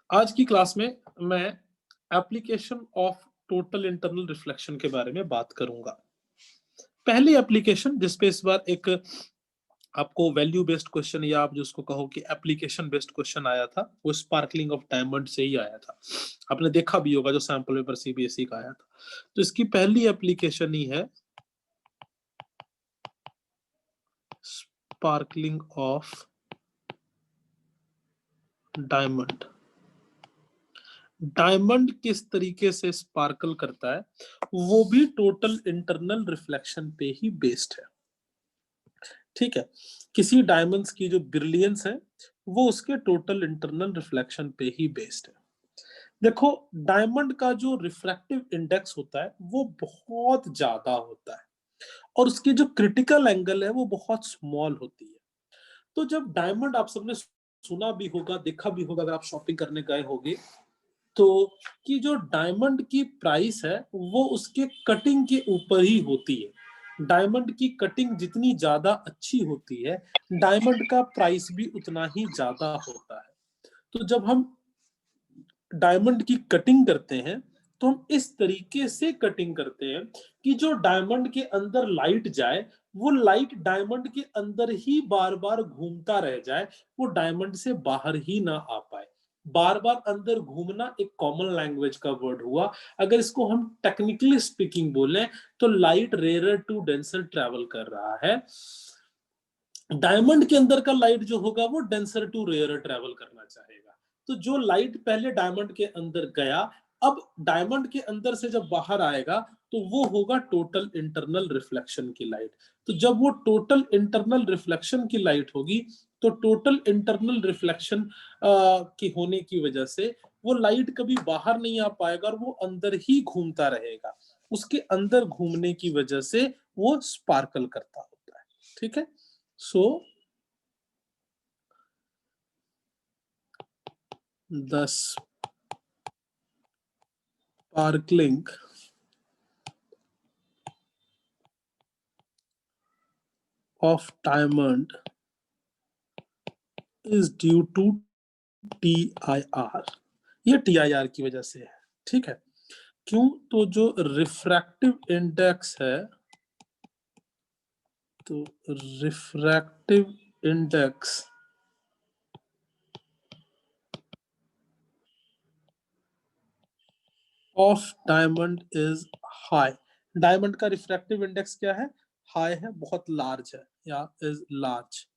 आज की क्लास में मैं application of total internal reflection के बारे में बात करूंगा। पहली एप्लीकेशन जिसपे इस बार एक आपको वैल्यू बेस्ड क्वेश्चन या आप जिसको कहो कि एप्लीकेशन बेस्ड क्वेश्चन आया था, वो स्पार्कलिंग ऑफ डायमंड से ही आया था। आपने देखा भी होगा जो सैंपल पेपर सीबीएसई का आया था। तो इसकी पहली एप्लीकेशन ही है स्पार्कलिंग ऑफ डायमंड। डायमंड किस तरीके से स्पार्कल करता है, वो भी टोटल इंटरनल रिफ्लेक्शन पे ही बेस्ड है। ठीक है, किसी डायमंड्स की जो ब्रिलियंस है वो उसके टोटल इंटरनल रिफ्लेक्शन पे ही बेस्ड है। देखो, डायमंड का जो रिफ्रैक्टिव इंडेक्स होता है वो बहुत ज्यादा होता है और उसकी जो क्रिटिकल एंगल है वो बहुत स्मॉल होती है। तो जब डायमंड, आप सबने सुना भी होगा, देखा भी होगा अगर आप शॉपिंग करने गए होगे, तो कि जो डायमंड की प्राइस है वो उसके कटिंग के ऊपर ही होती है। डायमंड की कटिंग जितनी ज्यादा अच्छी होती है, डायमंड का प्राइस भी उतना ही ज्यादा होता है। तो जब हम डायमंड की कटिंग करते हैं तो हम इस तरीके से कटिंग करते हैं कि जो डायमंड के अंदर लाइट जाए, वो लाइट डायमंड के अंदर ही बार बार घूमता रह जाए, वो डायमंड से बाहर ही ना आ पाए। बार बार अंदर घूमना एक कॉमन लैंग्वेज का वर्ड हुआ। अगर इसको हम टेक्निकली स्पीकिंग बोलें तो light rare to denser travel कर रहा है। डायमंड के अंदर का लाइट जो होगा वो डेंसर टू रेयर ट्रेवल करना चाहेगा। तो जो लाइट पहले डायमंड के अंदर गया, अब डायमंड के अंदर से जब बाहर आएगा तो वो होगा टोटल इंटरनल रिफ्लेक्शन की लाइट। तो जब वो टोटल इंटरनल रिफ्लेक्शन की लाइट होगी तो टोटल इंटरनल रिफ्लेक्शन की होने की वजह से वो लाइट कभी बाहर नहीं आ पाएगा और वो अंदर ही घूमता रहेगा। उसके अंदर घूमने की वजह से वो स्पार्कल करता होता है। ठीक है, so the sparkling of diamond is due to TIR। ये TIR की वजह से है। ठीक है, क्यों? तो जो रिफ्रैक्टिव इंडेक्स है, तो refractive index of diamond is high. Diamond का रिफ्रैक्टिव इंडेक्स क्या है? हाई है, बहुत लार्ज है, या is large,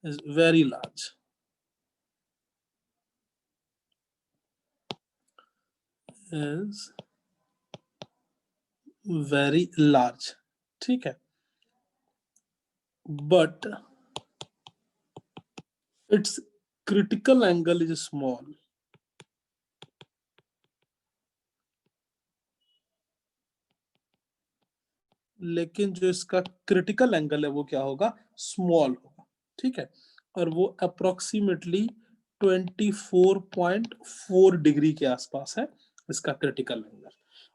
is very large, is very large. ठीक है, but its critical angle is small। लेकिन जो इसका क्रिटिकल एंगल है वो क्या होगा? स्मॉल होगा। ठीक है, और वो अप्रोक्सीमेटली 24.4 डिग्री के आसपास है इसका क्रिटिकल एंगल।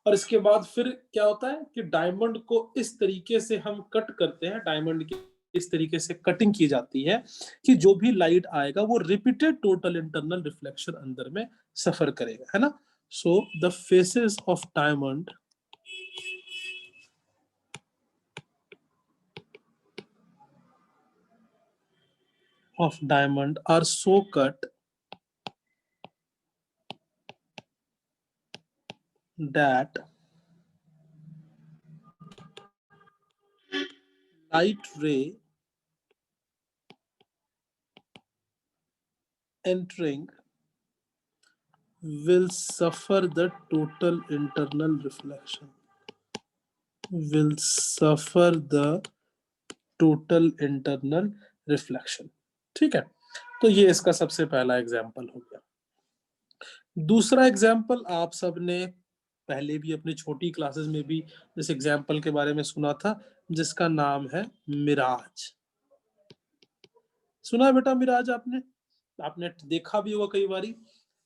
और इसके बाद फिर क्या होता है कि डायमंड को इस तरीके से हम कट करते हैं, डायमंड की इस तरीके से कटिंग की जाती है कि जो भी लाइट आएगा वो रिपीटेड टोटल इंटरनल रिफ्लेक्शन अंदर में सफर करेगा, है ना। So the faces of diamond are so cut that light ray entering will suffer the total internal reflection, will suffer the total internal reflection। ठीक है, तो ये इसका सबसे पहला एग्जाम्पल हो गया। दूसरा एग्जाम्पल आप सबने पहले भी अपनी छोटी क्लासेस में भी इस एग्जाम्पल के बारे में सुना था, जिसका नाम है मिराज। सुना है बेटा मिराज आपने? आपने देखा भी होगा कई बारी।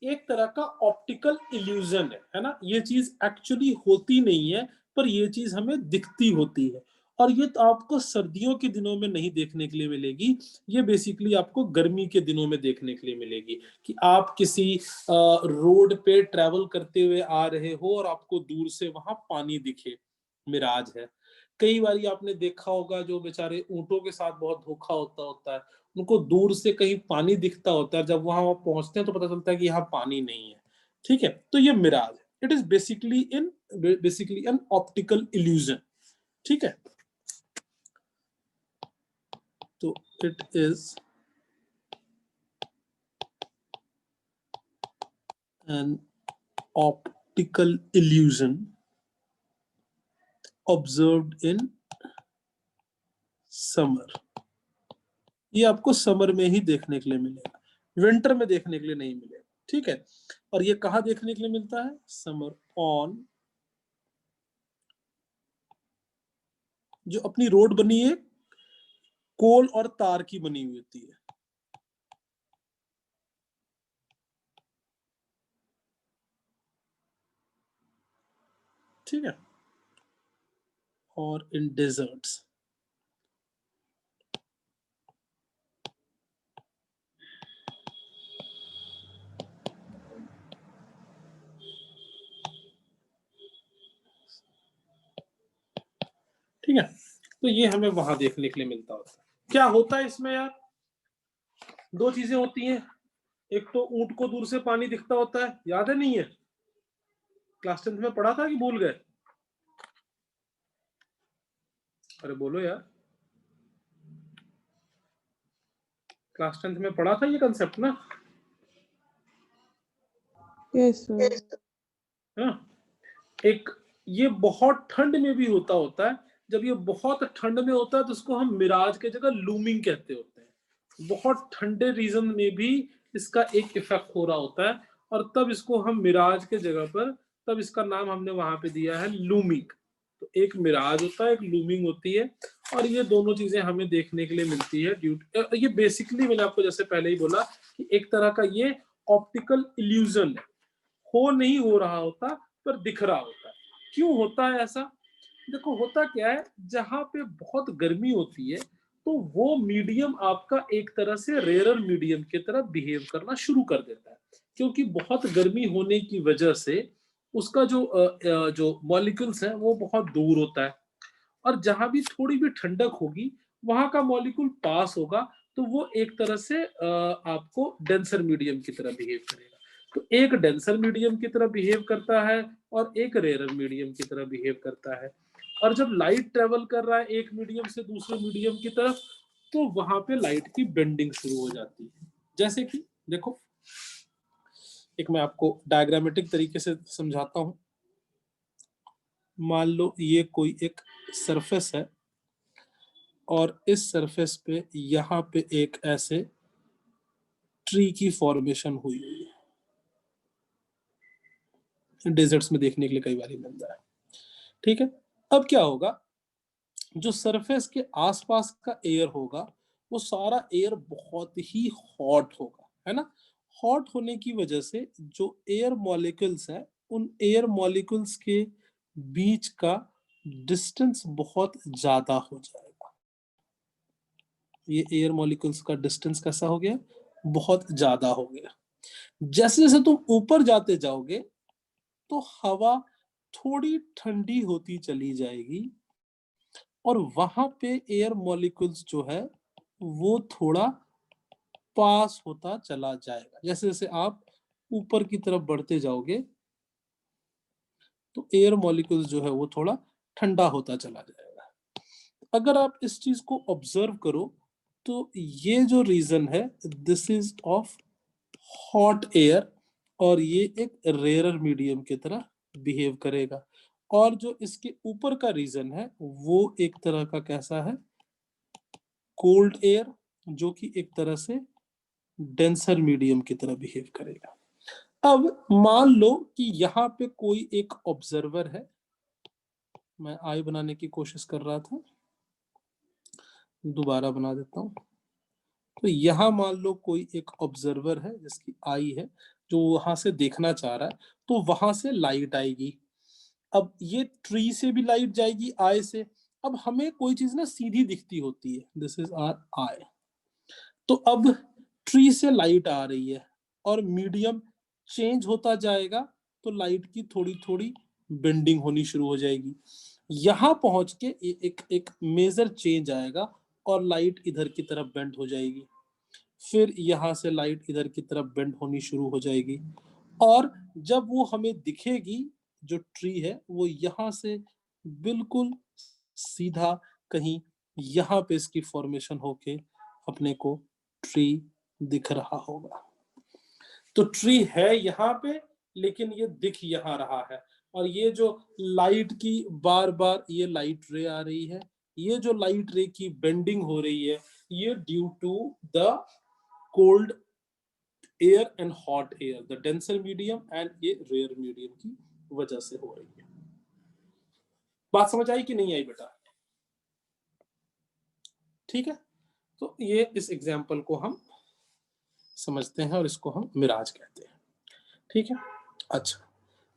एक तरह का ऑप्टिकल इल्यूजन है ना। ये चीज एक्चुअली होती नहीं है, पर ये चीज हमें दिखती होती है। और ये तो आपको सर्दियों के दिनों में नहीं देखने के लिए मिलेगी, ये बेसिकली आपको गर्मी के दिनों में देखने के लिए मिलेगी कि आप किसी रोड पे ट्रैवल करते हुए आ रहे हो और आपको दूर से वहां पानी दिखे, मिराज है। कई बार आपने देखा होगा जो बेचारे ऊंटों के साथ बहुत धोखा होता है, उनको दूर से कहीं पानी दिखता होता है, जब वहां पहुंचते हैं तो पता चलता है कि यहाँ पानी नहीं है। ठीक है, तो ये मिराज है। It is basically an optical illusion. ठीक है, तो it is an optical illusion observed in summer. ये आपको समर में ही देखने के लिए मिलेगा, विंटर में देखने के लिए नहीं मिलेगा। ठीक है, और ये कहाँ देखने के लिए मिलता है? समर ऑन, जो अपनी रोड बनी है कोल और तार की बनी हुई होती है। ठीक है, और इन डेजर्ट्स। ठीक है, तो ये हमें वहां देखने के लिए मिलता होता है। क्या होता है इसमें यार? दो चीजें होती हैं, एक तो ऊंट को दूर से पानी दिखता होता है, याद है नहीं है? क्लास 10th में पढ़ा था कि भूल गए? अरे बोलो यार, क्लास 10th में पढ़ा था ये कंसेप्ट ना? Yes sir. हाँ, एक ये बहुत ठंड में भी होता है। जब ये बहुत ठंड में होता है तो उसको हम मिराज के जगह लूमिंग कहते होते हैं। बहुत ठंडे रीजन में भी इसका एक इफेक्ट हो रहा होता है, और तब इसको हम मिराज के जगह पर, तब इसका नाम हमने वहां पे दिया है लूमिंग। तो एक मिराज होता है, एक लूमिंग होती है, और ये दोनों चीजें हमें देखने के लिए मिलती है ये बेसिकली मैंने आपको जैसे पहले ही बोला कि एक तरह का ये ऑप्टिकल इल्यूजन है, हो नहीं हो रहा होता पर दिख रहा होता है। क्यों होता है ऐसा? देखो होता क्या है, जहां पे बहुत गर्मी होती है तो वो मीडियम आपका एक तरह से रेयरर मीडियम की तरह बिहेव करना शुरू कर देता है, क्योंकि बहुत गर्मी होने की वजह से उसका जो मॉलिक्यूल्स है वो बहुत दूर होता है, और जहां भी थोड़ी भी ठंडक होगी वहां का मॉलिक्यूल पास होगा, तो वो एक तरह से आपको डेंसर मीडियम की तरह बिहेव करेगा। तो एक डेंसर मीडियम की तरह बिहेव करता है और एक रेयर मीडियम की तरह बिहेव करता है। और जब लाइट ट्रेवल कर रहा है एक मीडियम से दूसरे मीडियम की तरफ, तो वहां पे लाइट की बेंडिंग शुरू हो जाती है। जैसे कि देखो, एक मैं आपको डायग्रामेटिक तरीके से समझाता हूं। मान लो ये कोई एक सरफेस है, और इस सरफेस पे यहाँ पे एक ऐसे ट्री की फॉर्मेशन हुई हुई है, डेजर्ट्स में देखने के लिए कई बार मिलता है। ठीक है, अब क्या होगा, जो सरफेस के आसपास का एयर होगा वो सारा एयर बहुत ही हॉट होगा, है ना? हॉट होने की वजह से जो एयर मॉलिक्यूल्स हैं, उन एयर मॉलिक्यूल्स के बीच का डिस्टेंस बहुत ज्यादा हो जाएगा। ये एयर मॉलिक्यूल्स का डिस्टेंस कैसा हो गया? बहुत ज्यादा हो गया। जैसे जैसे तुम ऊपर जाते जाओगे तो हवा थोड़ी ठंडी होती चली जाएगी, और वहां पे एयर मॉलिक्यूल्स जो है वो थोड़ा पास होता चला जाएगा। जैसे जैसे आप ऊपर की तरफ बढ़ते जाओगे तो एयर मॉलिक्यूल्स जो है वो थोड़ा ठंडा होता चला जाएगा। अगर आप इस चीज को ऑब्जर्व करो तो ये जो रीजन है, this is of hot air, और ये एक रेयरर मीडियम की तरह बिहेव करेगा। और जो इसके ऊपर का रीजन है वो एक तरह का कैसा है? कोल्ड एयर, जो कि एक तरह से डेंसर मीडियम की तरह बिहेव करेगा। अब मान लो कि यहाँ पे कोई एक ऑब्जर्वर है, मैं आई बनाने की कोशिश कर रहा था, दोबारा बना देता हूँ। तो यहाँ मान लो कोई एक ऑब्जर्वर है जिसकी आई है, जो वहां से देखना चाह रहा है, तो वहां से लाइट आएगी। अब ये ट्री से भी लाइट जाएगी आई से। अब हमें कोई चीज ना सीधी दिखती होती है, दिस इज आवर आई। तो अब ट्री से लाइट आ रही है और मीडियम चेंज होता जाएगा तो लाइट की थोड़ी थोड़ी बेंडिंग होनी शुरू हो जाएगी। यहां पहुंच के एक एक मेजर चेंज आएगा और लाइट इधर की तरफ बेंड हो जाएगी। फिर यहां से लाइट इधर की तरफ बेंड होनी शुरू हो जाएगी और जब वो हमें दिखेगी, जो ट्री है वो यहां से बिल्कुल सीधा कहीं यहां पे इसकी फॉर्मेशन होके अपने को ट्री दिख रहा होगा। तो ट्री है यहाँ पे, लेकिन ये दिख यहाँ रहा है। और ये जो लाइट की बार बार ये लाइट रे आ रही है, ये जो लाइट रे की बेंडिंग हो रही है, ये due to the cold air and hot air, the denser medium and ये रेयर मीडियम की वजह से हो रही है। बात समझ आई कि नहीं आई बेटा? ठीक है, तो ये इस एग्जाम्पल को हम समझते हैं और इसको हम मिराज कहते हैं। ठीक है, अच्छा,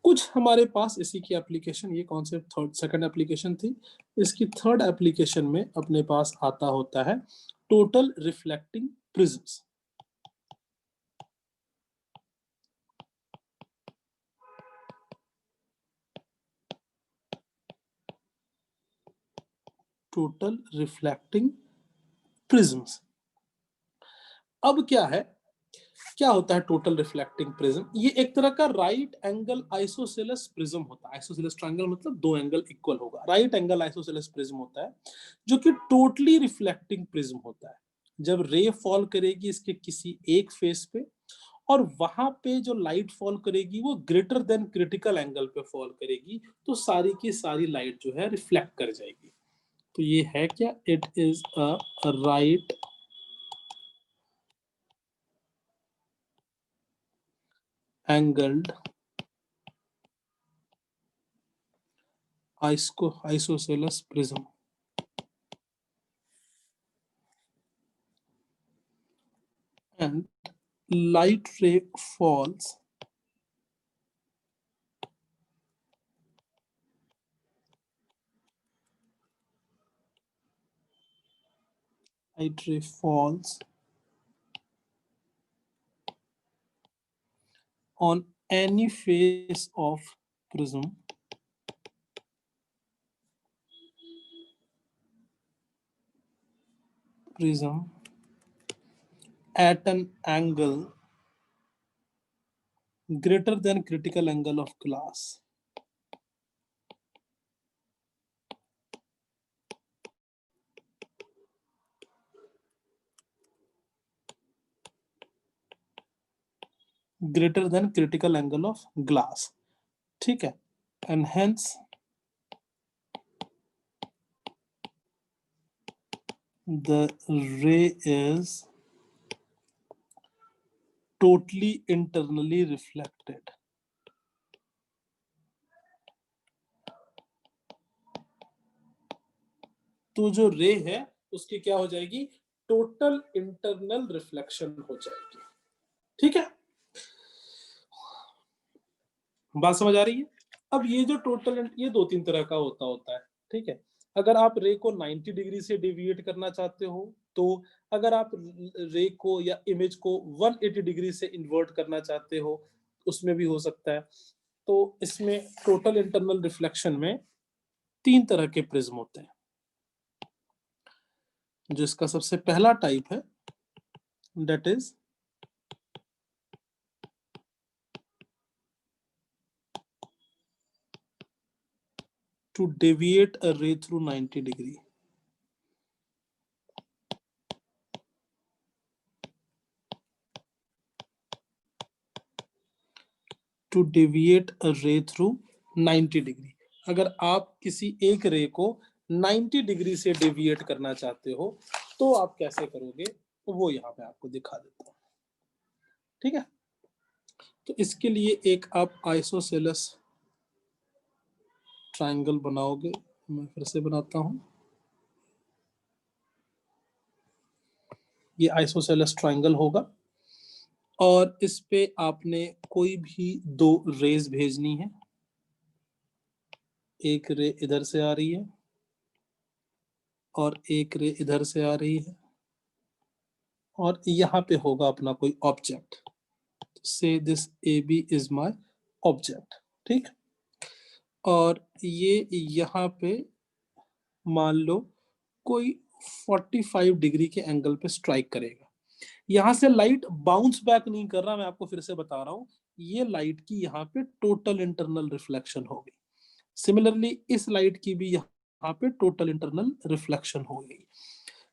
कुछ हमारे पास इसी की एप्लीकेशन, ये कौन से सेकंड एप्लीकेशन थी, इसकी थर्ड एप्लीकेशन में अपने पास आता होता है total reflecting prisms. Total reflecting prisms. अब क्या होता है टोटल रिफ्लेक्टिंग प्रिज्म? ये एक तरह का राइट एंगल आइसोसेलेस प्रिज्म होता है। आइसोसेलेस ट्रायंगल मतलब दो एंगल इक्वल होगा। राइट एंगल आइसोसेलेस प्रिज्म होता है जो कि टोटली रिफ्लेक्टिंग प्रिज्म होता है। जब रे फॉल करेगी इसके किसी एक फेस पे और वहां पे जो लाइट फॉल करेगी वो ग्रेटर देन क्रिटिकल एंगल पे फॉल करेगी, तो सारी की सारी लाइट जो है रिफ्लेक्ट कर जाएगी। तो ये है क्या? It is a right angled isosceles prism and light ray falls on any face of prism at an angle greater than critical angle of glass. Greater than critical angle of glass. ठीक है, and hence the ray is totally internally reflected. तो जो रे है उसकी क्या हो जाएगी? टोटल इंटरनल रिफ्लेक्शन हो जाएगी। ठीक है, बात समझ आ रही है? अब ये जो टोटल, ये दो तीन तरह का होता है। ठीक है, अगर आप रे को 90 डिग्री से डेविएट करना चाहते हो, तो अगर आप रे को या इमेज को 180 डिग्री से इन्वर्ट करना चाहते हो, उसमें भी हो सकता है। तो इसमें टोटल इंटरनल रिफ्लेक्शन में तीन तरह के प्रिज्म होते हैं। जिसका सबसे पहला टाइप है that is to deviate a ray through 90 degree. To deviate a ray through 90 degree. अगर आप किसी एक रे को 90 डिग्री से डेविएट करना चाहते हो तो आप कैसे करोगे, वो यहाँ पे आपको दिखा देता हूँ। ठीक है, तो इसके लिए एक आप आइसोसेलेस ट्रायंगल बनाओगे। मैं फिर से बनाता हूँ। ये आइसोसेलेस ट्रायंगल होगा और इस पे आपने कोई भी दो रेज भेजनी है। एक रे इधर से आ रही है और एक रे इधर से आ रही है और यहाँ पे होगा अपना कोई object, say this A B is my object, ठीक। और ये यहाँ पे मान लो कोई 45 डिग्री के एंगल पे स्ट्राइक करेगा। यहां से लाइट बाउंस बैक नहीं कर रहा, मैं आपको फिर से बता रहा हूं, ये लाइट की यहाँ पे टोटल इंटरनल रिफ्लेक्शन होगी। सिमिलरली इस लाइट की भी यहाँ पे टोटल इंटरनल रिफ्लेक्शन होगी।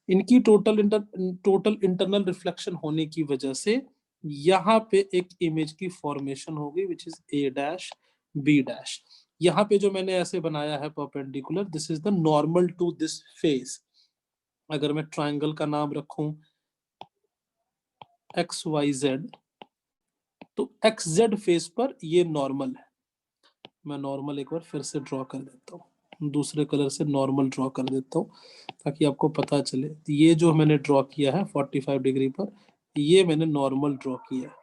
इनकी टोटल इंटरनल रिफ्लेक्शन होने की वजह से यहाँ पे एक इमेज की फॉर्मेशन होगी which is A dash B dash. यहाँ पे जो मैंने ऐसे बनाया है perpendicular, this is the normal to this face. अगर मैं ट्राइंगल का नाम रखूं एक्स वाई जेड, तो एक्स जेड फेस पर ये नॉर्मल है। मैं नॉर्मल एक बार फिर से ड्रॉ कर देता हूँ, दूसरे कलर से नॉर्मल ड्रॉ कर देता हूँ ताकि आपको पता चले। ये जो मैंने ड्रॉ किया है 45 डिग्री पर, ये मैंने नॉर्मल ड्रॉ किया है,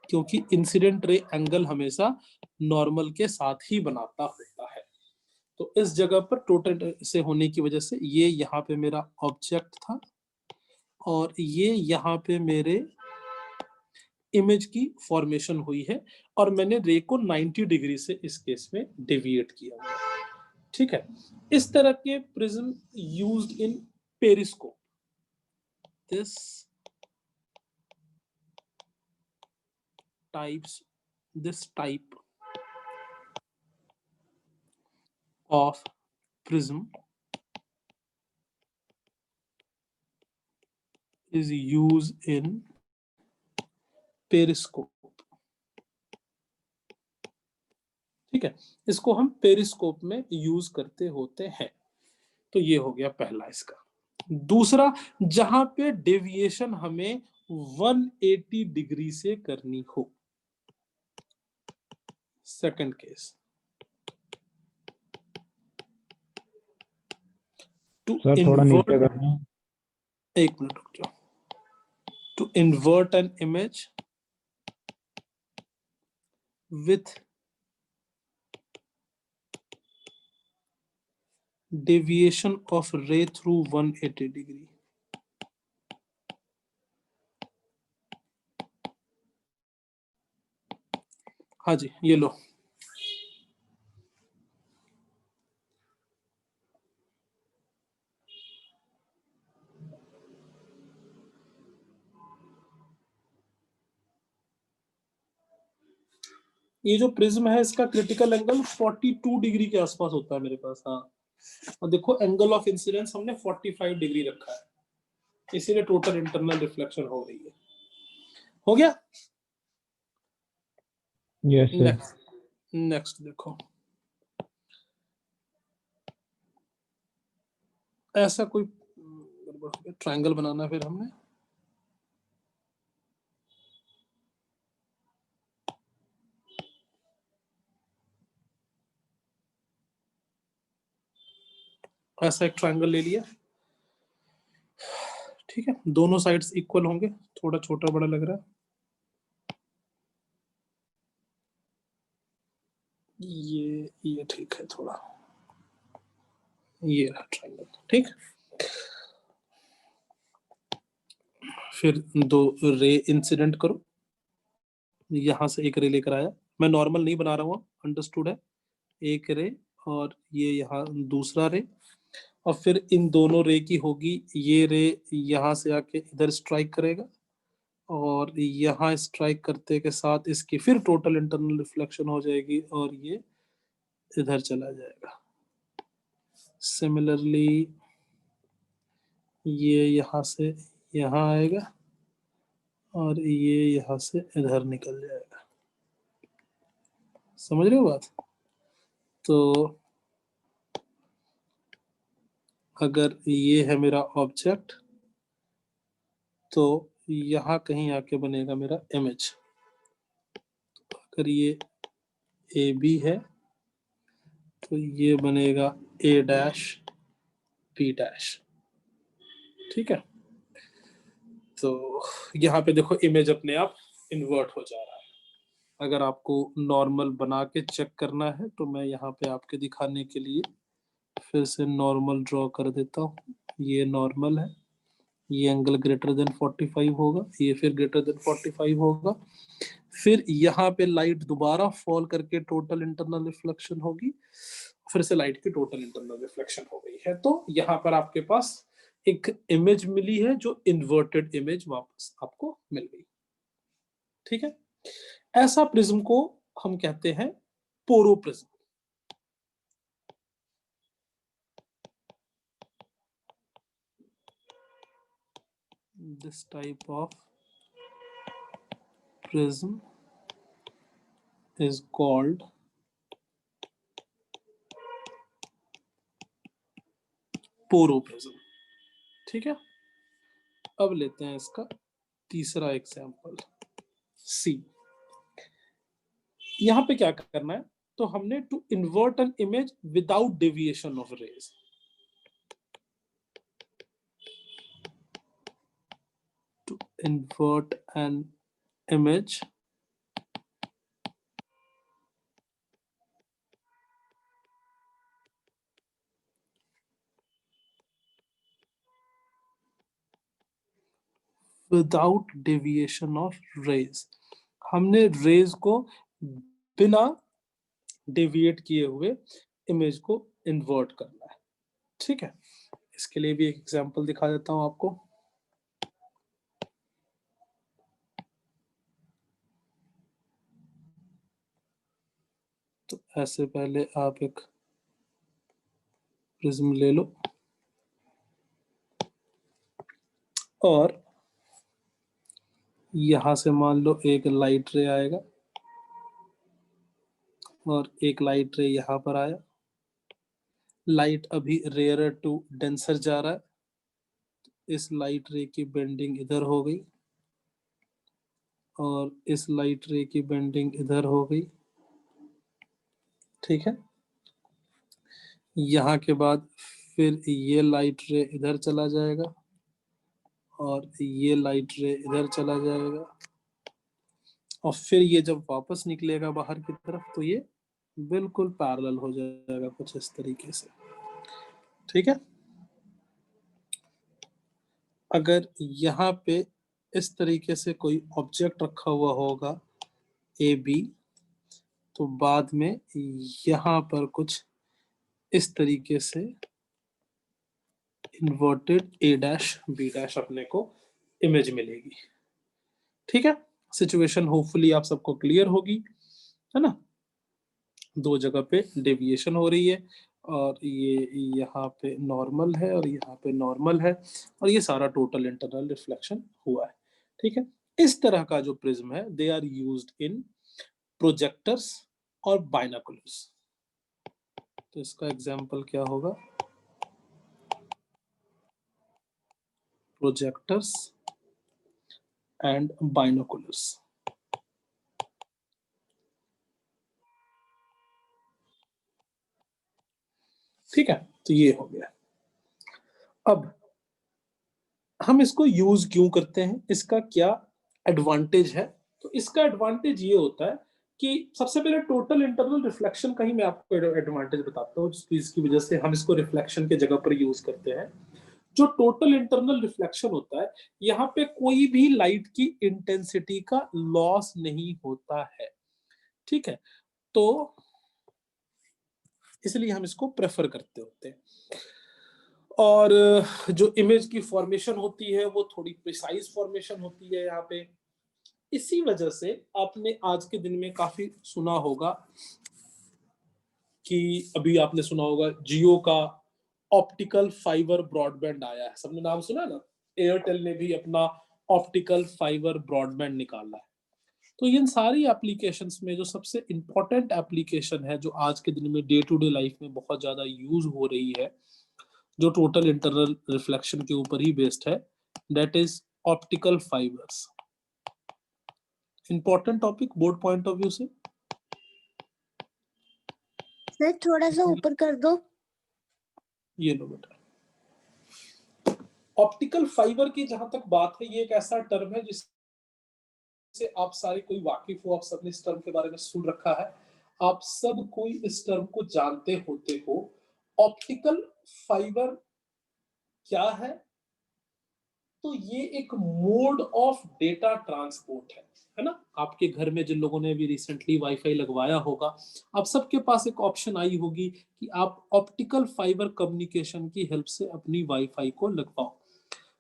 क्योंकि इंसिडेंट रे एंगल हमेशा नॉर्मल के साथ ही बनाता होता है। तो इस जगह पर टोटल से होने की वजह से ये यहाँ पे मेरा ऑब्जेक्ट था और ये यहाँ पे मेरे इमेज की फॉर्मेशन हुई है और मैंने रे को 90 डिग्री से इस केस में डेविएट किया हुआ है, ठीक है। इस तरह के prism used in periscope, this type of prism is used in periscope, ठीक है। इसको हम पेरिस्कोप में यूज करते होते हैं। तो ये हो गया पहला इसका। दूसरा, जहां पे डेविएशन हमें 180 डिग्री से करनी हो, सेकंड केस। टू थोड़ा नीचे इन्वर्ट, करना। एक मिनट रुक जाओ। To invert an image with deviation of ray through 180 degree, हाँ जी ये लो। ये जो प्रिज्म है इसका क्रिटिकल एंगल 42 डिग्री के आसपास होता है मेरे पास, हाँ। और देखो एंगल ऑफ इंसिडेंस हमने 45 डिग्री रखा है, इसीलिए टोटल इंटरनल रिफ्लेक्शन हो रही है। हो गया। Yes sir. नेक्स्ट देखो, ऐसा कोई ट्रायंगल बनाना, फिर हमने ऐसा एक ट्रायंगल ले लिया, ठीक है। दोनों साइड्स इक्वल होंगे, थोड़ा छोटा बड़ा लग रहा है, ये ठीक है थोड़ा, ये रहा ट्रायंगल, ठीक। फिर दो रे इंसिडेंट करो, यहां से एक रे लेकर आया, मैं नॉर्मल नहीं बना रहा हूँ, अंडरस्टूड है। एक रे और ये यहाँ दूसरा रे, और फिर इन दोनों रे की होगी, ये रे यहाँ से आके इधर स्ट्राइक करेगा और यहाँ स्ट्राइक करते के साथ इसकी फिर टोटल इंटरनल रिफ्लेक्शन हो जाएगी और ये इधर चला जाएगा। सिमिलरली ये यहाँ से यहाँ आएगा और ये यहाँ से इधर निकल जाएगा। समझ रहे हो बात? तो अगर ये है मेरा ऑब्जेक्ट, तो यहाँ कहीं आके बनेगा मेरा इमेज। अगर ये ए बी है तो ये बनेगा ए डैश बी डैश, ठीक है। तो यहाँ पे देखो इमेज अपने आप इन्वर्ट हो जा रहा है। अगर आपको नॉर्मल बना के चेक करना है तो मैं यहाँ पे आपके दिखाने के लिए फिर से नॉर्मल ड्रॉ कर देता हूँ। ये नॉर्मल है, ये एंगल ग्रेटर देन 45 होगा, ये फिर ग्रेटर देन 45 होगा, फिर यहाँ पे लाइट दोबारा फॉल करके टोटल इंटरनल रिफ्लेक्शन होगी, फिर से लाइट की टोटल इंटरनल रिफ्लेक्शन हो गई है। तो यहाँ पर आपके पास एक इमेज मिली है जो इन्वर्टेड इमेज वापस आपको मिल गई। ठीक है, ऐसा प्रिज्म को हम कहते हैं पोरोप्रिज्म। This type of prism is called पोरोप्रिज्म। ठीक है, अब लेते हैं इसका तीसरा एग्जांपल सी। यहां पे क्या करना है, तो हमने to invert an image without deviation of rays, to invert an image without deviation of rays। हमने रेज को बिना डेविएट किए हुए इमेज को इन्वर्ट करना है। ठीक है, इसके लिए भी एक एग्जांपल दिखा देता हूं आपको। तो ऐसे पहले आप एक प्रिज्म ले लो और यहां से मान लो एक लाइट रे आएगा और एक लाइट रे यहां पर आया। लाइट अभी रेयर टू डेंसर जा रहा है, इस लाइट रे की बेंडिंग इधर हो गई और इस लाइट रे की बेंडिंग इधर हो गई। ठीक है, यहाँ के बाद फिर ये लाइट रे इधर चला जाएगा और ये लाइट रे इधर चला जाएगा और फिर ये जब वापस निकलेगा बाहर की तरफ तो ये बिल्कुल पैरेलल हो जाएगा कुछ इस तरीके से। ठीक है, अगर यहाँ पे इस तरीके से कोई ऑब्जेक्ट रखा हुआ होगा ए बी, तो बाद में यहाँ पर कुछ इस तरीके से इन्वर्टेड ए डैश बी डैश अपने को इमेज मिलेगी। ठीक है, सिचुएशन होपफुली आप सबको क्लियर होगी, है ना। दो जगह पे डेविएशन हो रही है और ये यहाँ पे नॉर्मल है और यहाँ पे नॉर्मल है और ये सारा टोटल इंटरनल रिफ्लेक्शन हुआ है। ठीक है, इस तरह का जो प्रिज्म है they are used in projectors और बाइनोकुलर्स। तो इसका एग्जांपल क्या होगा, प्रोजेक्टर्स एंड बाइनोकुलर्स। ठीक है, तो ये हो गया। अब हम इसको यूज क्यों करते हैं, इसका क्या एडवांटेज है। तो इसका एडवांटेज ये होता है कि सबसे पहले टोटल इंटरनल रिफ्लेक्शन का ही मैं आपको एडवांटेज बताता हूँ जिसकी वजह से हम इसको रिफ्लेक्शन के जगह पर यूज करते हैं। जो टोटल इंटरनल रिफ्लेक्शन होता है, यहाँ पे कोई भी लाइट की इंटेंसिटी का लॉस नहीं होता है। ठीक है, तो इसलिए हम इसको प्रेफर करते होते हैं और जो इमेज की फॉर्मेशन होती है वो थोड़ी प्रिसाइज फॉर्मेशन होती है यहाँ पे। इसी वजह से आपने आज के दिन में काफी सुना होगा कि अभी आपने सुना होगा जियो का ऑप्टिकल फाइबर ब्रॉडबैंड आया है, सबने नाम सुना ना। एयरटेल ने भी अपना ऑप्टिकल फाइबर ब्रॉडबैंड निकाला है। तो इन सारी एप्लीकेशंस में जो सबसे इंपॉर्टेंट एप्लीकेशन है जो आज के दिन में डे टू डे लाइफ में बहुत ज्यादा यूज हो रही है, जो टोटल इंटरनल रिफ्लेक्शन के ऊपर ही बेस्ड है, that is optical fibres. Important topic board point of view से। सर थोड़ा सा ऊपर कर दो। ये लो बेटा, ऑप्टिकल फाइबर की जहां तक बात है, ये एक ऐसा टर्म है जिससे आप सारे कोई वाकिफ हो, आप सबने इस टर्म के बारे में सुन रखा है, आप सब कोई इस टर्म को जानते होते हो। ऑप्टिकल फाइबर क्या है? तो ये एक मोड ऑफ डेटा ट्रांसपोर्ट है ना? आपके घर में जिन लोगों ने भी रिसेंटली वाईफाई लगवाया होगा, आप सबके पास एक ऑप्शन आई होगी कि आप ऑप्टिकल फाइबर कम्युनिकेशन की हेल्प से अपनी वाईफाई को लगवाओ।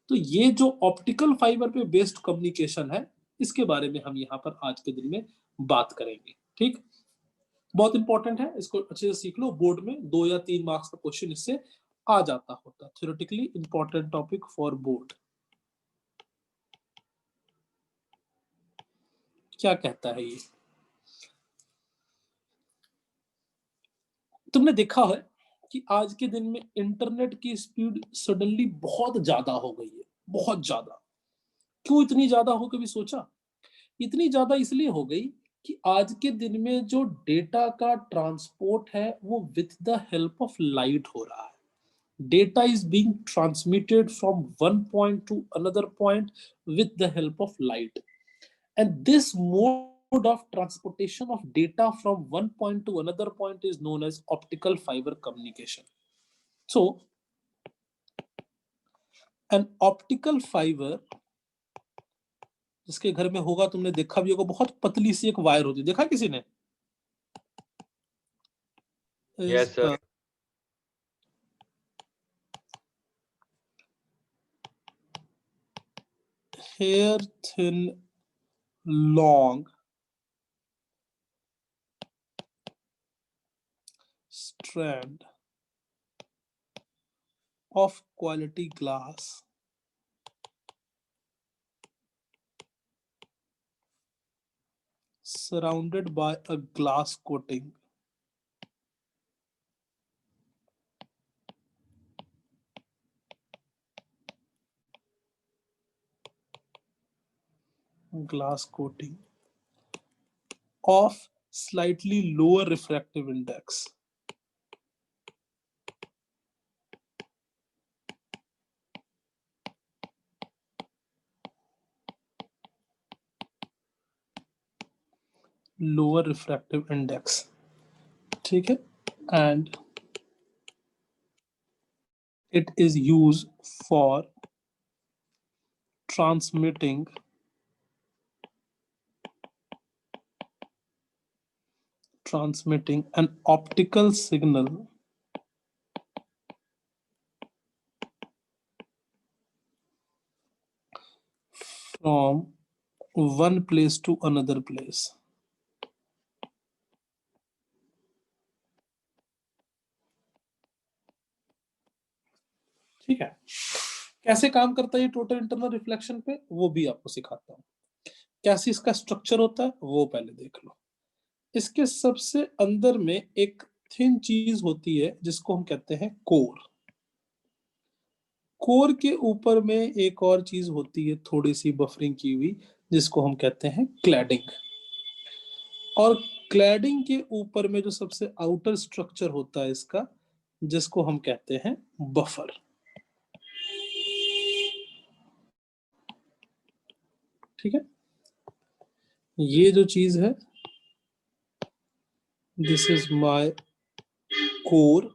तो ये जो ऑप्टिकल फाइबर पे बेस्ड कम्युनिकेशन है, इसके बारे में हम यहाँ पर आज के दिन में बात करेंगे। ठीक, बहुत इंपॉर्टेंट है, इसको अच्छे से सीख लो। बोर्ड में 2 या 3 मार्क्स का क्वेश्चन इससे आ जाता होता। Theoretically important topic for board. क्या कहता है ये? तुमने देखा है कि आज के दिन में इंटरनेट की स्पीड सडनली बहुत ज्यादा हो गई है, बहुत ज्यादा। क्यों इतनी ज्यादा हो, कभी सोचा? इतनी ज्यादा इसलिए हो गई कि आज के दिन में जो डेटा का ट्रांसपोर्ट है वो with the help of light हो रहा है। Data is being transmitted from one point to another point with the help of light. And this mode of transportation of data from one point to another point is known as optical fiber communication. So, an optical fiber, जिसके घर में होगा, तुमने देखा भी होगा, बहुत पतली सी एक वायर होती है, देखा किसी ने? Yes, sir. Hair thin, long strand of quality glass surrounded by a glass coating. Glass coating of slightly lower refractive index. Lower refractive index. ठीक है? And it is used for transmitting an optical signal from one place to another place. ठीक है? कैसे काम करता है ये total internal reflection पे, वो भी आपको सिखाता हूँ। कैसे इसका स्ट्रक्चर होता है वो पहले देख लो। इसके सबसे अंदर में एक थिन चीज होती है जिसको हम कहते हैं कोर। कोर के ऊपर में एक और चीज होती है थोड़ी सी बफरिंग की हुई, जिसको हम कहते हैं क्लैडिंग। और क्लैडिंग के ऊपर में जो सबसे आउटर स्ट्रक्चर होता है इसका, जिसको हम कहते हैं बफर। ठीक है? ये जो चीज है, this is my core,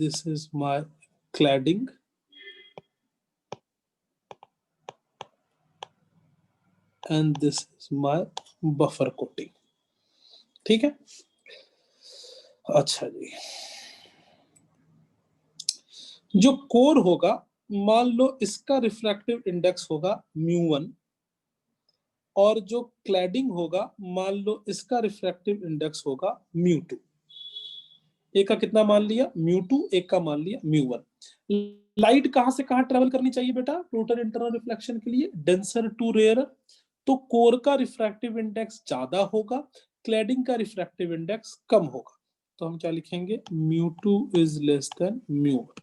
this is my cladding, and this is my buffer coating. ठीक है? अच्छा जी, जो कोर होगा, मान लो इसका रिफ्रैक्टिव इंडेक्स होगा μ1, और जो क्लैडिंग होगा, मान लो इसका रिफ्रैक्टिव इंडेक्स होगा μ2। एक का कितना मान लिया? μ2, एक का मान लिया μ1। लाइट कहां से कहां ट्रेवल करनी चाहिए बेटा टोटल इंटरनल रिफ्लेक्शन के लिए? Denser to rare. तो कोर का रिफ्रैक्टिव इंडेक्स ज्यादा होगा, क्लैडिंग का रिफ्रैक्टिव इंडेक्स कम होगा। तो हम क्या लिखेंगे? μ2 इज लेस देन μ1।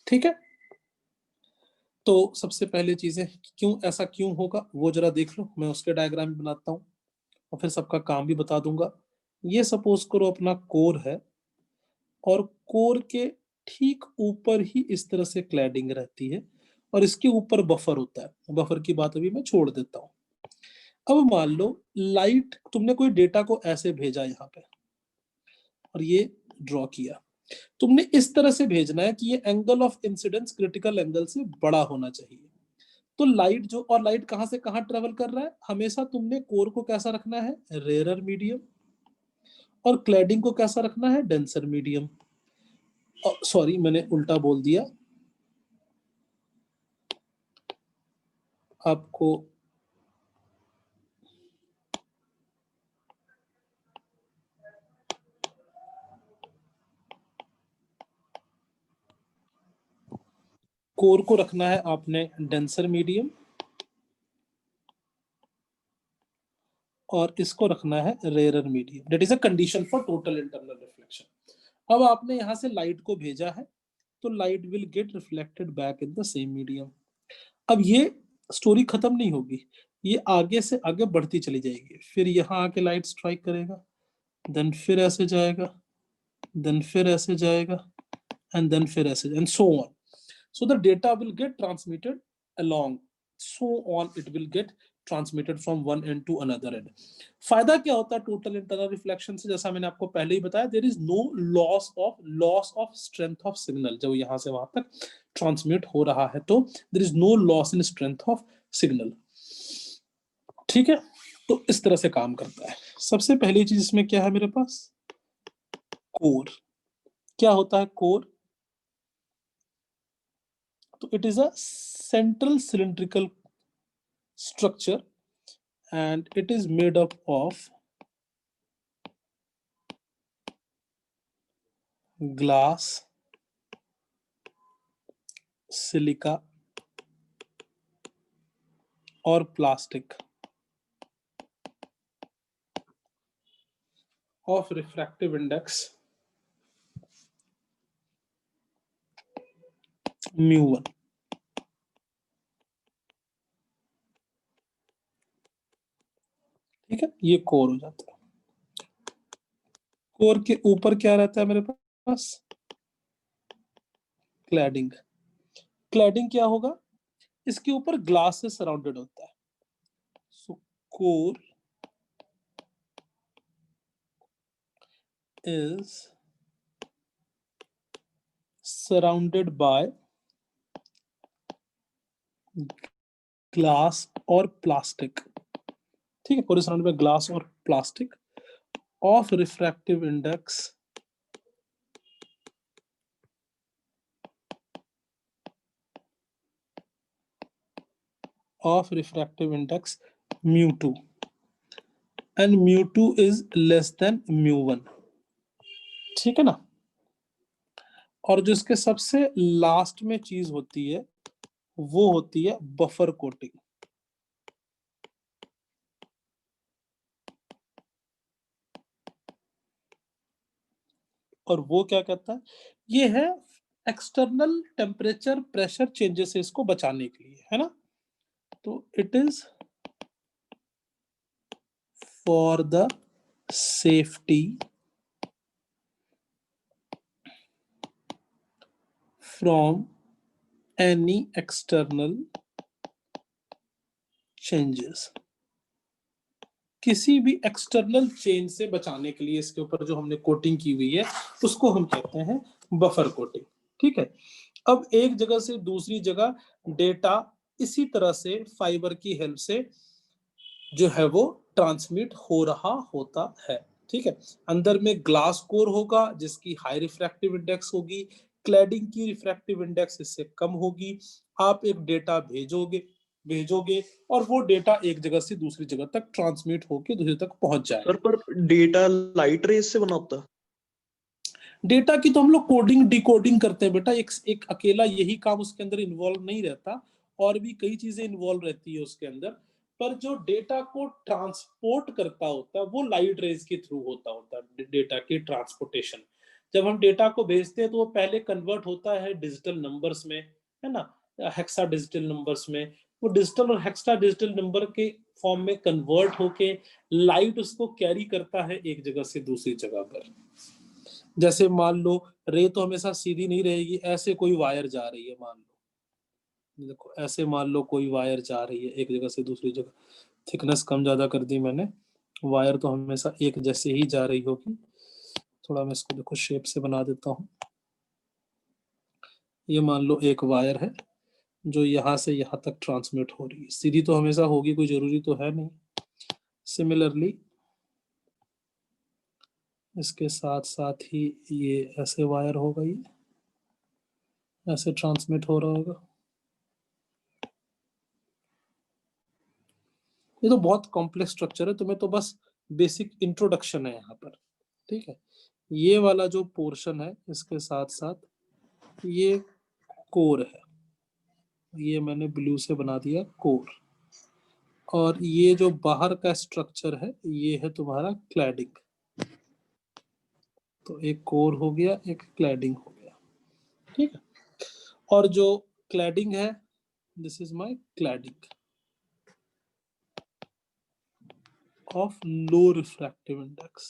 ठीक है? तो सबसे पहले चीजें, क्यों ऐसा क्यों होगा वो जरा देख लो। मैं उसके डायग्राम बनाता हूं और फिर सबका काम भी बता दूंगा। ये सपोज करो अपना कोर है, और कोर के ठीक ऊपर ही इस तरह से क्लैडिंग रहती है, और इसके ऊपर बफर होता है। बफर की बात अभी मैं छोड़ देता हूं। अब मान लो लाइट, तुमने कोई डेटा को ऐसे भेजा यहाँ पे, और ये ड्रॉ किया। तुमने इस तरह से भेजना है कि ये angle of incidence critical angle से बड़ा होना चाहिए। तो लाइट जो, और लाइट कहां से कहां ट्रेवल कर रहा है, हमेशा तुमने कोर को कैसा रखना है, रेयर मीडियम, और क्लैडिंग को कैसा रखना है, डेंसर मीडियम। सॉरी मैंने उल्टा बोल दिया, आपको कोर को रखना है आपने डेंसर मीडियम, और इसको रखना है rare medium. That is a condition for total internal reflection. अब आपने यहां से लाइट को भेजा है, तो light will get reflected back in the same medium. अब ये स्टोरी खत्म नहीं होगी, ये आगे से आगे बढ़ती चली जाएगी। फिर यहाँ आके लाइट स्ट्राइक करेगा, देन फिर ऐसे जाएगा, देन फिर ऐसे जाएगा, एंड देन फिर ऐसे, and so on. So the data will get transmitted along, so on it will get transmitted from one end to another end. फायदा क्या होता है टोटल इंटरनल रिफ्लेक्शन से, जैसा मैंने आपको पहले ही बताया, there is no loss of strength of signal. जब यहाँ से वहां तक ट्रांसमिट हो रहा है तो there is no loss in strength of signal. ठीक है, तो इस तरह से काम करता है। सबसे पहली चीज इसमें क्या है मेरे पास, कोर। क्या होता है कोर, तो it is a central cylindrical structure and it is made up of glass, silica और plastic of refractive index μ1। ठीक है, ये कोर हो जाता है। कोर के ऊपर क्या रहता है मेरे पास, क्लैडिंग। क्लैडिंग क्या होगा, इसके ऊपर ग्लास से सराउंडेड होता है। So core is surrounded by glass और प्लास्टिक। ठीक है, core is surrounded by glass और plastic of refractive index μ2 and μ2 is less than μ1। ठीक है ना। और जो इसके सबसे लास्ट में चीज होती है वो होती है बफर कोटिंग। और वो क्या कहता है, ये है एक्सटर्नल टेम्परेचर प्रेशर चेंजेस से इसको बचाने के लिए, है ना। तो it is for the safety from any external changes. किसी भी एक्सटर्नल चेंज से बचाने के लिए इसके ऊपर जो हमने कोटिंग की हुई है उसको हम कहते हैं बफर कोटिंग। ठीक है, अब एक जगह से दूसरी जगह डेटा इसी तरह से फाइबर की हेल्प से जो है वो ट्रांसमिट हो रहा होता है। ठीक है, अंदर में ग्लास कोर होगा जिसकी हाई रिफ्रैक्टिव इंडेक्स होगी, क्लैडिंग की रिफ्रैक्टिव इंडेक्स इससे कम होगी। आप एक डेटा भेजोगे और वो डेटा एक जगह से दूसरी जगह तक ट्रांसमिट होके दूसरी तक पहुंच जाएगा। सर पर डेटा लाइट रेज से बना होता है? डेटा की तो हम लोग कोडिंग डिकोडिंग करते हैं बेटा, एक अकेला यही काम उसके अंदर इन्वॉल्व नहीं रहता, और भी कई चीजें इन्वॉल्व रहती है उसके अंदर। पर जो डेटा को ट्रांसपोर्ट करता होता है वो लाइट रेज के थ्रू होता है डेटा की ट्रांसपोर्टेशन। जब हम डेटा को भेजते हैं तो वो पहले कन्वर्ट होता है डिजिटल नंबर्स में, है ना, हेक्सा डिजिटल नंबर्स में। वो डिजिटल और हेक्सा डिजिटल नंबर के फॉर्म में कन्वर्ट होके लाइट उसको कैरी करता है एक जगह से दूसरी जगह पर। जैसे मान लो रे तो हमेशा सीधी नहीं रहेगी, ऐसे कोई वायर जा रही है, मान लो, देखो ऐसे मान लो कोई वायर जा रही है एक जगह से दूसरी जगह। थिकनेस कम ज्यादा कर दी मैंने, वायर तो हमेशा एक जैसे ही जा रही होगी। थोड़ा मैं इसको देखो शेप से बना देता हूँ। ये मान लो एक वायर है जो यहाँ से यहाँ तक ट्रांसमिट हो रही है, सीधी तो हमेशा होगी, कोई जरूरी तो है नहीं। सिमिलरली इसके साथ साथ ही ये ऐसे वायर होगा, ये ऐसे ट्रांसमिट हो रहा होगा। ये तो बहुत कॉम्प्लेक्स स्ट्रक्चर है, तुम्हें तो बस बेसिक इंट्रोडक्शन है यहाँ पर, ठीक है। ये वाला जो पोर्शन है इसके साथ साथ ये कोर है, ये मैंने ब्लू से बना दिया कोर। और ये जो बाहर का स्ट्रक्चर है ये है तुम्हारा क्लैडिंग। तो एक कोर हो गया, एक क्लैडिंग हो गया, ठीक है। और जो क्लैडिंग है, this is my cladding of low refractive index.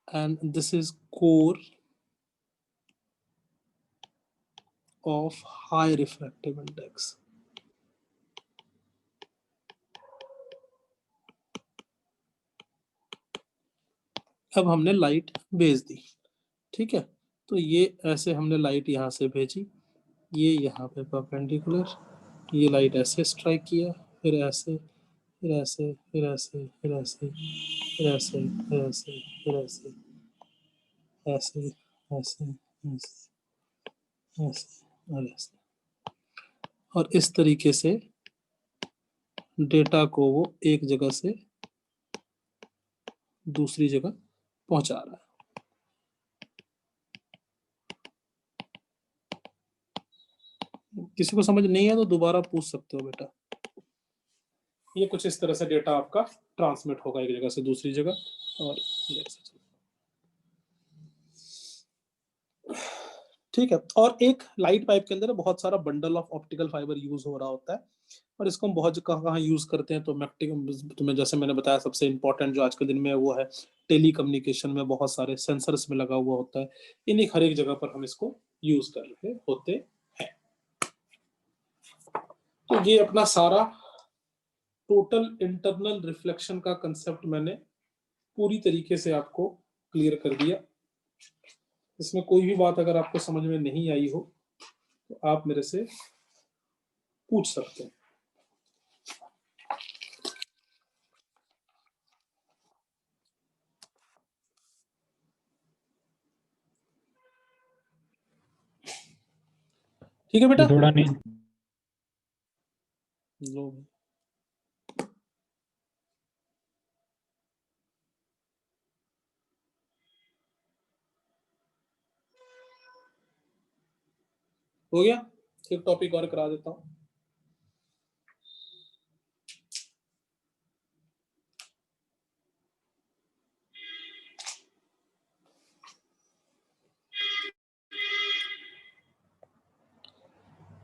And this is core of high refractive index. अब हमने लाइट भेज दी, ठीक है। तो ये ऐसे हमने लाइट यहाँ से भेजी, ये यहाँ पे परपेंडिकुलर, ये लाइट ऐसे स्ट्राइक किया, फिर ऐसे, फिर ऐसे, फिर ऐसे, फिर ऐसे, फिर ऐसे, फिर ऐसे, फिर ऐसे, ऐसे, ऐसे, ऐसे, ऐसे और ऐसे। और इस तरीके से डेटा को वो एक जगह से दूसरी जगह पहुंचा रहा है। किसी को समझ नहीं है तो दोबारा पूछ सकते हो बेटा। ये कुछ इस तरह से डेटा आपका ट्रांसमिट होगा एक जगह से दूसरी जगह, और ये ऐसे चलेगा, ठीक है। और एक लाइट पाइप के अंदर बहुत सारा bundle of optical fibre use हो रहा होता है, और इसको हम बहुत कहाँ यूज करते हैं। तो तुम्हें जैसे मैंने बताया सबसे इंपॉर्टेंट जो आज के दिन में है वो है टेली कम्युनिकेशन में, बहुत सारे सेंसर्स में लगा हुआ होता है, इन हर एक जगह पर हम इसको यूज कर रहे होते हैं। तो ये अपना सारा टोटल इंटरनल रिफ्लेक्शन का कंसेप्ट मैंने पूरी तरीके से आपको क्लियर कर दिया। इसमें कोई भी बात अगर आपको समझ में नहीं आई हो तो आप मेरे से पूछ सकते हैं। ठीक है बेटा, थोड़ा नहीं लो हो गया। एक टॉपिक और करा देता हूं।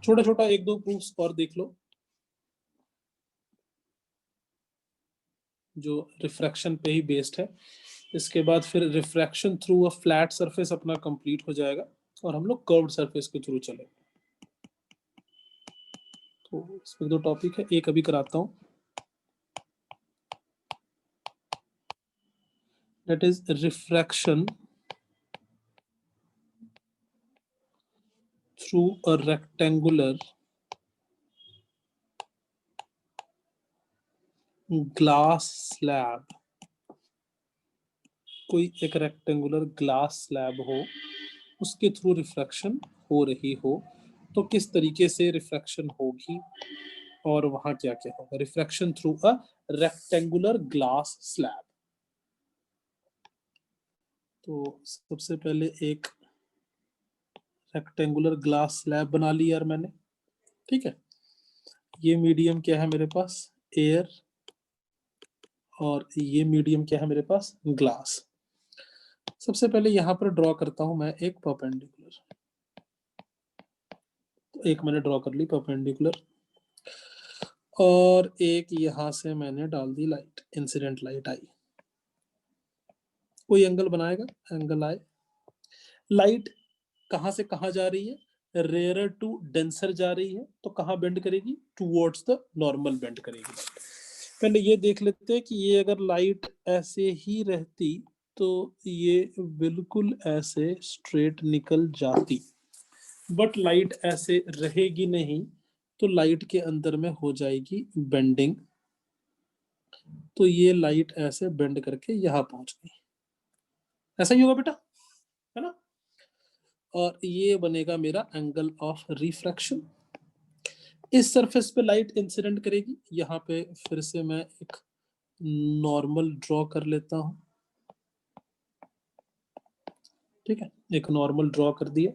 छोटा छोटा एक दो प्रूफ्स और देख लो, जो रिफ्रैक्शन पे ही बेस्ड है। इसके बाद फिर refraction through a flat surface अपना कंप्लीट हो जाएगा, और हम लोग कर्व्ड सरफेस के थ्रू चलेंगे। तो इसमें दो टॉपिक है, एक अभी कराता हूं, that is refraction through a rectangular glass slab। कोई एक रेक्टेंगुलर ग्लास स्लैब हो, उसके थ्रू रिफ्रैक्शन हो रही हो, तो किस तरीके से रिफ्रैक्शन होगी और वहां क्या क्या होगा। Refraction through a rectangular glass slab. तो सबसे पहले एक रेक्टेंगुलर ग्लास स्लैब बना ली यार मैंने, ठीक है। ये मीडियम क्या है मेरे पास, एयर, और ये मीडियम क्या है मेरे पास, ग्लास। सबसे पहले यहां पर ड्रॉ करता हूं मैं एक परपेंडिकुलर। तो एक मैंने ड्रॉ कर ली परपेंडिकुलर, और एक यहां से मैंने डाल दी लाइट, इंसिडेंट लाइट आई। कोई एंगल बनाएगा, एंगल आए। लाइट कहां से कहां जा रही है, रेयर टू डेंसर जा रही है, तो कहां बेंड करेगी, टुवर्ड्स द नॉर्मल बेंड करेगी लाइट। पहले ये देख लेते हैं कि ये अगर लाइट ऐसे ही रहती तो ये बिल्कुल ऐसे स्ट्रेट निकल जाती, बट लाइट ऐसे रहेगी नहीं, तो लाइट के अंदर में हो जाएगी बेंडिंग, तो ये लाइट ऐसे बेंड करके यहां पहुंच गई। ऐसा ही होगा बेटा, है ना। और ये बनेगा मेरा एंगल ऑफ रिफ्रैक्शन। इस सरफेस पे लाइट इंसिडेंट करेगी, यहाँ पे फिर से मैं एक नॉर्मल ड्रॉ कर लेता हूं। ठीक है, एक नॉर्मल ड्रॉ कर दिया।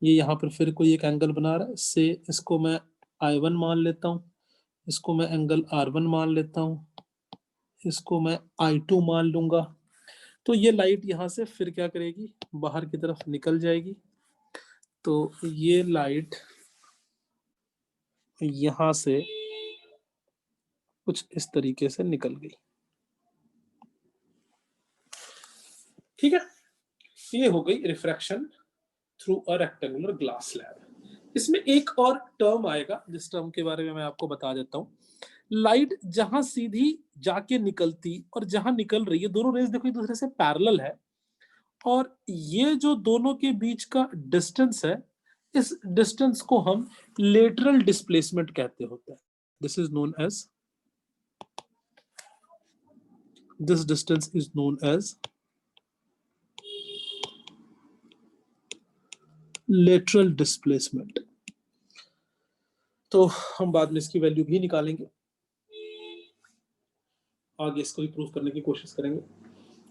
ये यहाँ पर फिर कोई एक एंगल बना रहा है, से इसको मैं I1 मान लेता हूँ, इसको मैं एंगल R1 मान लेता हूँ, इसको मैं I2 मान लूंगा। तो ये लाइट यहाँ से फिर क्या करेगी, बाहर की तरफ निकल जाएगी। तो ये लाइट यहाँ से कुछ इस तरीके से निकल गई। ठीक है, ये हो गई refraction through a rectangular glass slab. इसमें एक और टर्म आएगा जिस टर्म के बारे में मैं आपको बता देता हूँ। लाइट जहां सीधी जाके निकलती और जहां निकल रही है, दोनों रेज देखो एक दूसरे से पैरेलल है, और ये जो दोनों के बीच का डिस्टेंस है, इस डिस्टेंस को हम लेटरल डिस्प्लेसमेंट कहते होते हैं। This is known as, this distance is known as lateral displacement. तो हम बाद में इसकी वैल्यू भी निकालेंगे, आगे इसको भी प्रूव करने की कोशिश करेंगे।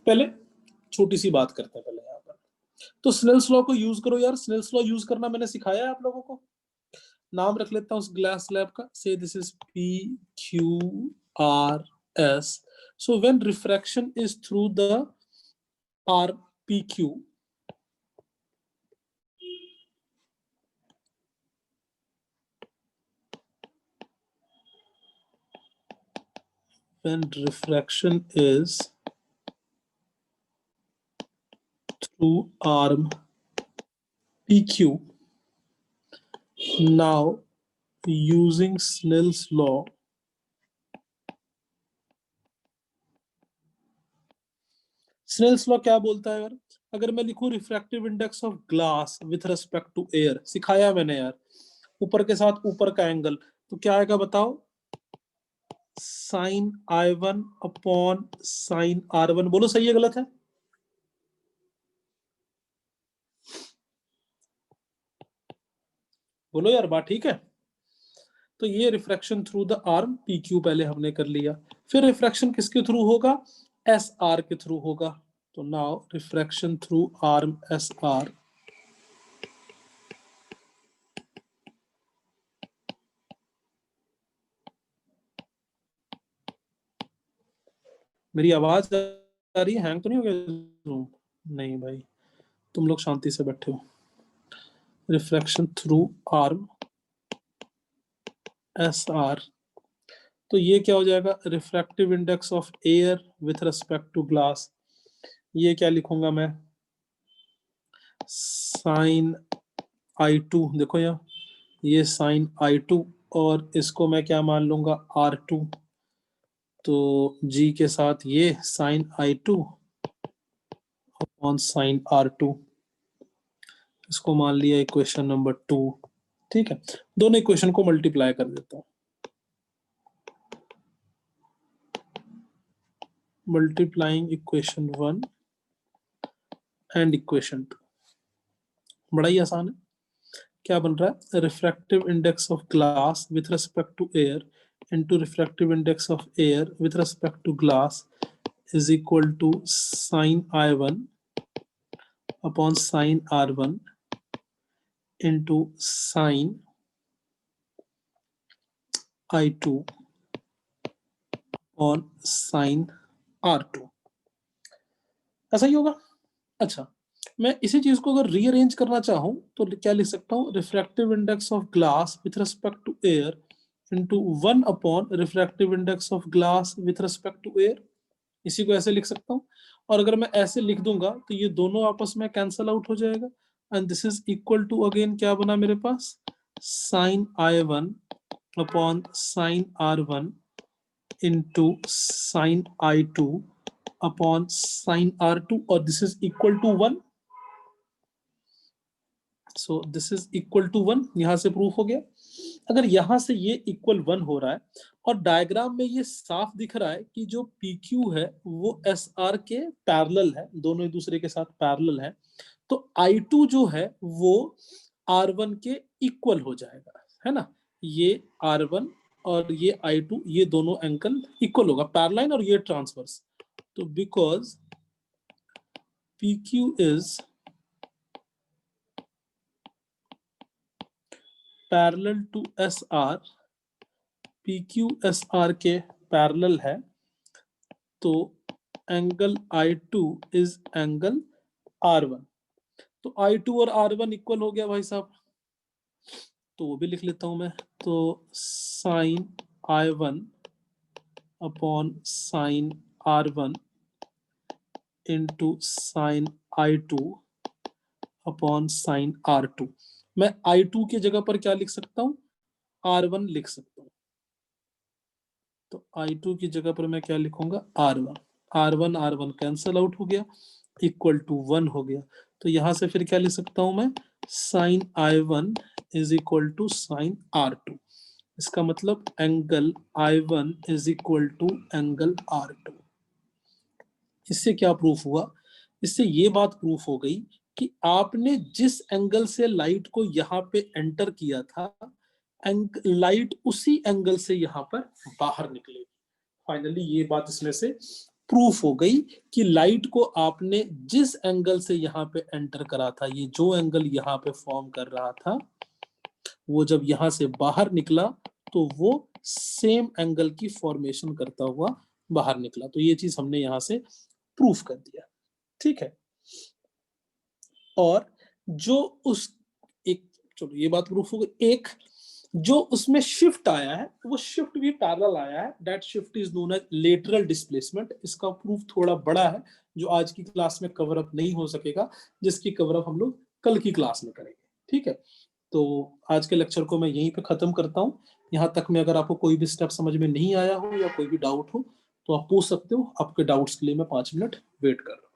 पहले छोटी सी बात करते हैं पहले यहाँ पर। तो स्नेल्स लॉ को यूज करो यार, स्नेल्स लॉ यूज करना मैंने सिखाया है आप लोगों को। नाम रख लेता हूँ उस ग्लास स्लैब का, से this is PQRS। So when refraction is through the RPQ, when refraction is through arm PQ, now using Snell's law, Snell's law क्या बोलता है यार, अगर मैं लिखूं refractive index of glass with respect to air, सिखाया मैंने यार, ऊपर के साथ ऊपर का एंगल, तो क्या आएगा बताओ, sign I1 upon sine R1। बोलो सही है गलत है? बोलो यार, बात ठीक है। तो ये refraction through the arm PQ पहले हमने कर लिया, फिर रिफ्रैक्शन किसके थ्रू होगा, SR के थ्रू होगा। तो now refraction through arm SR मेरी आवाज आ रही है? हैंग तो नहीं हो गया? नहीं भाई, तुम लोग शांति से बैठे हो। रिफ्रैक्शन थ्रू आर्म SR, तो ये क्या हो जाएगा, refractive index of air with respect to glass. ये क्या लिखूंगा मैं, साइन I2, देखो यहाँ ये साइन I2, और इसको मैं क्या मान लूंगा, R2। तो G के साथ ये sign I2 upon sine R2, इसको मान लिया इक्वेशन नंबर 2। ठीक है, दोनों इक्वेशन को मल्टीप्लाई कर देता हूं, मल्टीप्लाइंग इक्वेशन 1 एंड इक्वेशन 2। बड़ा ही आसान है। क्या बन रहा है, refractive index of glass with respect to air into refractive index of air with respect to glass is equal to sine I1 upon sine R1 into sine I2 upon sine R2। ऐसा ही होगा। अच्छा, मैं इसी चीज को अगर rearrange करना चाहूं तो क्या लिख सकता हूं, refractive index of glass with respect to air into 1 upon refractive index of glass with respect to air. इसी को ऐसे लिख सकता हूं, और अगर मैं ऐसे लिख दूंगा तो ये दोनों आपस में कैंसल आउट हो जाएगा, and this is equal to again क्या बना मेरे पास, sine I1 upon sine R1 into sin I2 upon sin R2 और this is equal to 1. So this is equal to 1. यहां से प्रूफ हो गया. अगर यहां से ये इक्वल 1 हो रहा है और डायग्राम में ये साफ दिख रहा है कि जो PQ है वो SR के पैरेलल है, दोनों एक दूसरे के साथ पैरेलल है, तो I2 जो है वो R1 के इक्वल हो जाएगा, है ना. ये R1 और ये I2, ये दोनों एंगल इक्वल होगा, पैरेलल और ये ट्रांसवर्स. तो because PQ is parallel to SR, PQ SR के पैरेलल है, तो angle I2 is angle R1. तो I2 और R1 इक्वल हो गया भाई साहब, तो वो भी लिख लेता हूं मैं. तो sin I1 upon sin R1 into sin I2 upon sin R2. मैं I2 की जगह पर क्या लिख सकता हूं, R1 लिख सकता हूं. तो I2 की जगह पर मैं क्या लिखूंगा, R1 कैंसल आउट हो गया, इक्वल टू 1 हो गया. तो यहां से फिर क्या लिख सकता हूं मैं, sin I1 is equal to sin R2. इसका मतलब angle I1 is equal to angle R2. इससे क्या प्रूफ हुआ, इससे ये बात प्रूफ हो गई कि आपने जिस एंगल से लाइट को यहाँ पे एंटर किया था, लाइट उसी एंगल से यहाँ पर बाहर निकलेगी. फाइनली ये बात इसमें से प्रूफ हो गई कि लाइट को आपने जिस एंगल से यहाँ पे एंटर करा था, ये जो एंगल यहाँ पे फॉर्म कर रहा था, वो जब यहाँ से बाहर निकला तो वो सेम एंगल की फॉर्मेशन करता हुआ बाहर निकला. तो ये चीज हमने यहाँ से प्रूफ कर दिया. ठीक है. और जो उस एक, चलो ये बात प्रूफ हो गई. एक जो उसमें शिफ्ट आया है वो शिफ्ट भी पैरेलल आया है, that shift is known as lateral displacement. इसका प्रूफ थोड़ा बड़ा है जो आज की क्लास में कवर अप नहीं हो सकेगा, जिसकी कवर अप हम लोग कल की क्लास में करेंगे. ठीक है. तो आज के लेक्चर को मैं यहीं पे खत्म करता हूँ. यहाँ तक में अगर आपको कोई भी स्टेप समझ में नहीं आया हो या कोई भी डाउट हो तो आप पूछ सकते हो. आपके डाउट्स के लिए मैं 5 मिनट वेट कर रहा हूँ.